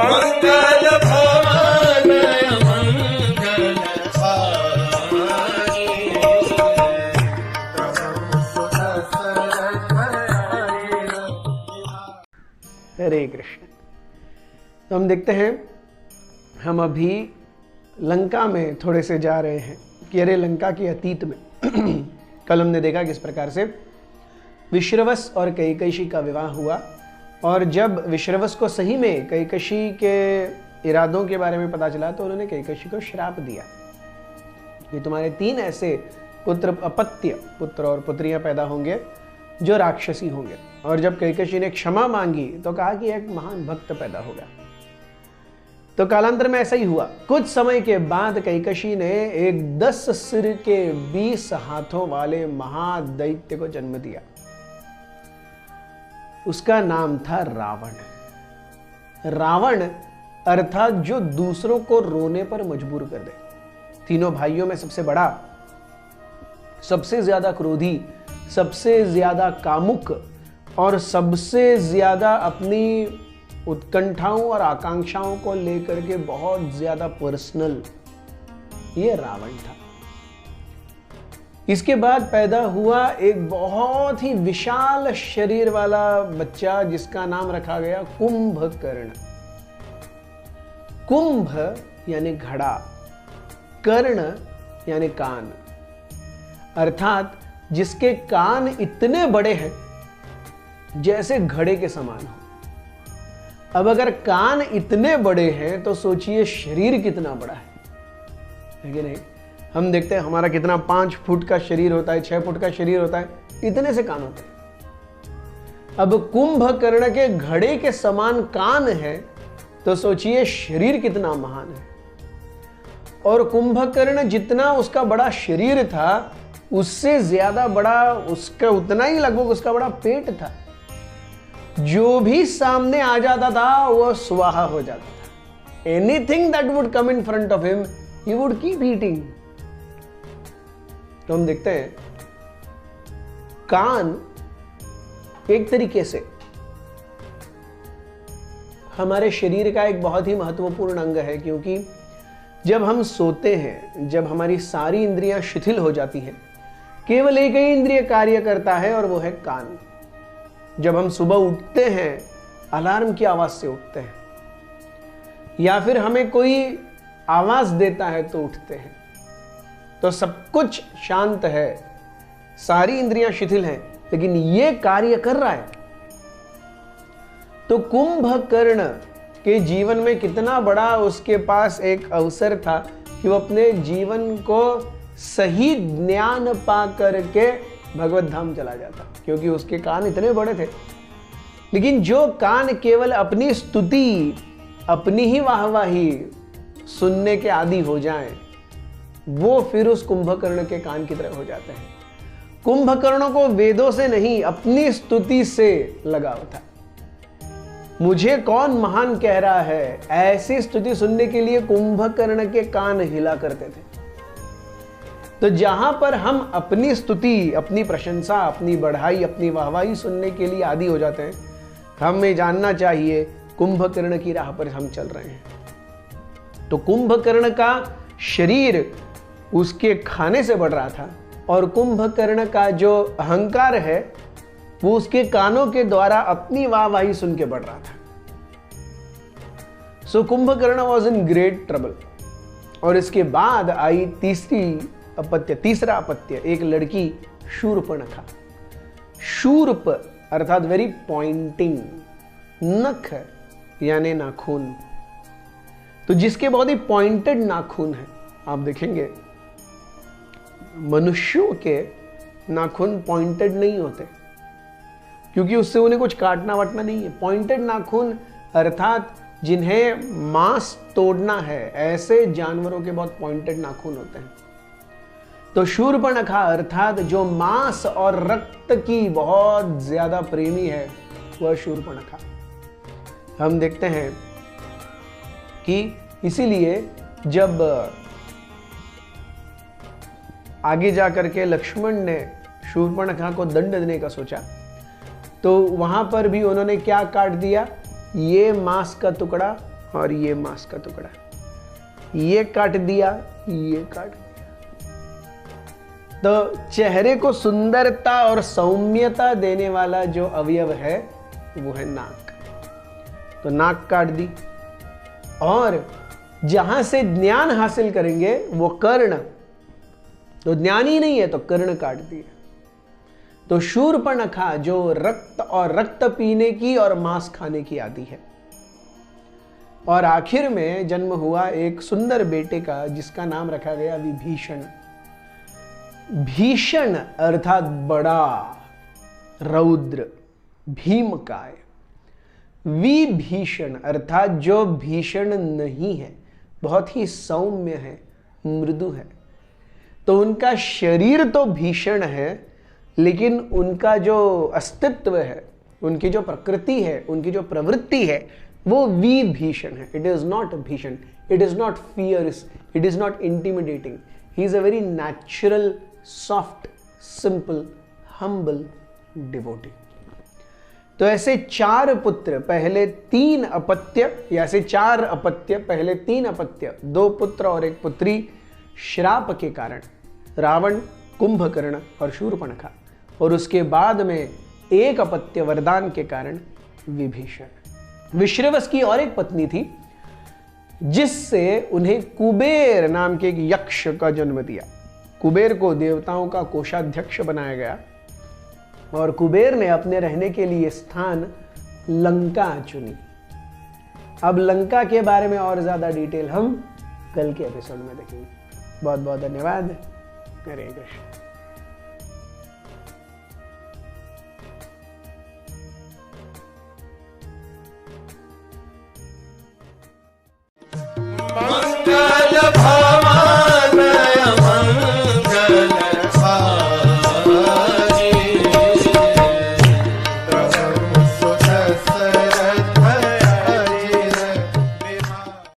मंगल भवन मंगल हारी। हरे कृष्ण। तो हम देखते हैं, हम अभी लंका में थोड़े से जा रहे हैं कि अरे लंका के अतीत में कल हमने देखा किस प्रकार से विश्रवस और कैकशी का विवाह हुआ, और जब विश्रवस को सही में कैकशी के इरादों के बारे में पता चला तो उन्होंने कैकशी को श्राप दिया कि तुम्हारे 3 ऐसे अपत्य पुत्र और पुत्रियां पैदा होंगे जो राक्षसी होंगे। और जब कैकशी ने क्षमा मांगी तो कहा कि एक महान भक्त पैदा होगा। तो कालांतर में ऐसा ही हुआ। कुछ समय के बाद कैकशी ने एक 10 सिर के 20 हाथों वाले महादैत्य को जन्म दिया। उसका नाम था रावण। रावण अर्थात जो दूसरों को रोने पर मजबूर कर दे। तीनों भाइयों में सबसे बड़ा, सबसे ज्यादा क्रोधी, सबसे ज्यादा कामुक और सबसे ज्यादा अपनी उत्कंठाओं और आकांक्षाओं को लेकर के बहुत ज्यादा पर्सनल, ये रावण था। इसके बाद पैदा हुआ एक बहुत ही विशाल शरीर वाला बच्चा जिसका नाम रखा गया कुंभकर्ण। कुंभ यानी घड़ा, कर्ण यानी कान, अर्थात जिसके कान इतने बड़े हैं जैसे घड़े के समान हो। अब अगर कान इतने बड़े हैं तो सोचिए शरीर कितना बड़ा है कि नहीं। हम देखते हैं हमारा कितना 5 फुट का शरीर होता है, 6 फुट का शरीर होता है, इतने से कान होते हैं। अब कुंभकर्ण के घड़े के समान कान है तो सोचिए शरीर कितना महान है। और कुंभकर्ण जितना उसका बड़ा शरीर था उससे ज्यादा बड़ा उसका उतना ही लगभग उसका बड़ा पेट था। जो भी सामने आ जाता था वो स्वाहा हो जाता था। Anything that would come in front of him he would keep eating. तो हम देखते हैं कान एक तरीके से हमारे शरीर का एक बहुत ही महत्वपूर्ण अंग है, क्योंकि जब हम सोते हैं, जब हमारी सारी इंद्रियां शिथिल हो जाती हैं, केवल एक ही इंद्रिय कार्य करता है और वो है कान। जब हम सुबह उठते हैं अलार्म की आवाज से उठते हैं, या फिर हमें कोई आवाज देता है तो उठते हैं, तो सब कुछ शांत है, सारी इंद्रियां शिथिल हैं, लेकिन ये कार्य कर रहा है। तो कुंभकर्ण के जीवन में कितना बड़ा उसके पास एक अवसर था कि वो अपने जीवन को सही ज्ञान पा करके भगवत धाम चला जाता, क्योंकि उसके कान इतने बड़े थे। लेकिन जो कान केवल अपनी स्तुति, अपनी ही वाहवाही सुनने के आदी हो जाएं, वो फिर उस कुंभकर्ण के कान की तरह हो जाते हैं। कुंभकर्णों को वेदों से नहीं अपनी स्तुति से लगाव था। मुझे कौन महान कह रहा है, ऐसी स्तुति सुनने के लिए कुंभकर्ण के कान हिला करते थे। तो जहां पर हम अपनी स्तुति, अपनी प्रशंसा, अपनी बढ़ाई, अपनी वाहवाही सुनने के लिए आदी हो जाते हैं, हमें जानना चाहिए कुंभकर्ण की राह पर हम चल रहे हैं। तो कुंभकर्ण का शरीर उसके खाने से बढ़ रहा था और कुंभकर्ण का जो अहंकार है वो उसके कानों के द्वारा अपनी वाहवाही सुन के बढ़ रहा था। So Kumbhakarna was in great trouble. और इसके बाद आई तीसरा अपत्य, एक लड़की शूर्पणखा। शूर्प अर्थात वेरी पॉइंटिंग, नख यानी नाखून। तो जिसके बहुत ही पॉइंटेड नाखून है, आप देखेंगे मनुष्यों के नाखून पॉइंटेड नहीं होते, क्योंकि उससे उन्हें कुछ काटना वाटना नहीं है। पॉइंटेड नाखून अर्थात जिन्हें मांस तोड़ना है, ऐसे जानवरों के बहुत पॉइंटेड नाखून होते हैं। तो शूर्पणखा अर्थात जो मांस और रक्त की बहुत ज्यादा प्रेमी है, वह शूर्पणखा। हम देखते हैं कि इसीलिए जब आगे जाकर के लक्ष्मण ने शूर्पणखा को दंड देने का सोचा, तो वहां पर भी उन्होंने क्या काट दिया, ये मांस का टुकड़ा और ये मांस का टुकड़ा, ये काट दिया, ये काट दिया। तो चेहरे को सुंदरता और सौम्यता देने वाला जो अवयव है वो है नाक। तो नाक काट दी। और जहां से ज्ञान हासिल करेंगे वो कर्ण, तो ज्ञान ही नहीं है तो कर्ण काट दिए। तो शूर्पणखा जो रक्त और रक्त पीने की और मांस खाने की आदि है। और आखिर में जन्म हुआ एक सुंदर बेटे का जिसका नाम रखा गया विभीषण। भीषण अर्थात बड़ा, रौद्र, भीमकाय। विभीषण अर्थात जो भीषण नहीं है, बहुत ही सौम्य है, मृदु है। तो उनका शरीर तो भीषण है, लेकिन उनका जो अस्तित्व है, उनकी जो प्रकृति है, उनकी जो प्रवृत्ति है, वो विभीषण है। इट इज नॉट भीषण, it is not fierce, it is not intimidating. He is a very natural, soft, simple, humble devotee. तो ऐसे 4 पुत्र, पहले 3 अपत्य, या ऐसे 4 अपत्य, पहले 3 अपत्य, 2 पुत्र और 1 पुत्री, श्राप के कारण रावण, कुंभकर्ण और शूर्पणखा, और उसके बाद में 1 अपत्य वरदान के कारण विभीषण। विश्रवस की और एक पत्नी थी जिससे उन्हें कुबेर नाम के एक यक्ष का जन्म दिया। कुबेर को देवताओं का कोषाध्यक्ष बनाया गया और कुबेर ने अपने रहने के लिए स्थान लंका चुनी। अब लंका के बारे में और ज्यादा डिटेल हम कल के एपिसोड में देखेंगे। बहुत बहुत धन्यवाद। हरे कृष्ण।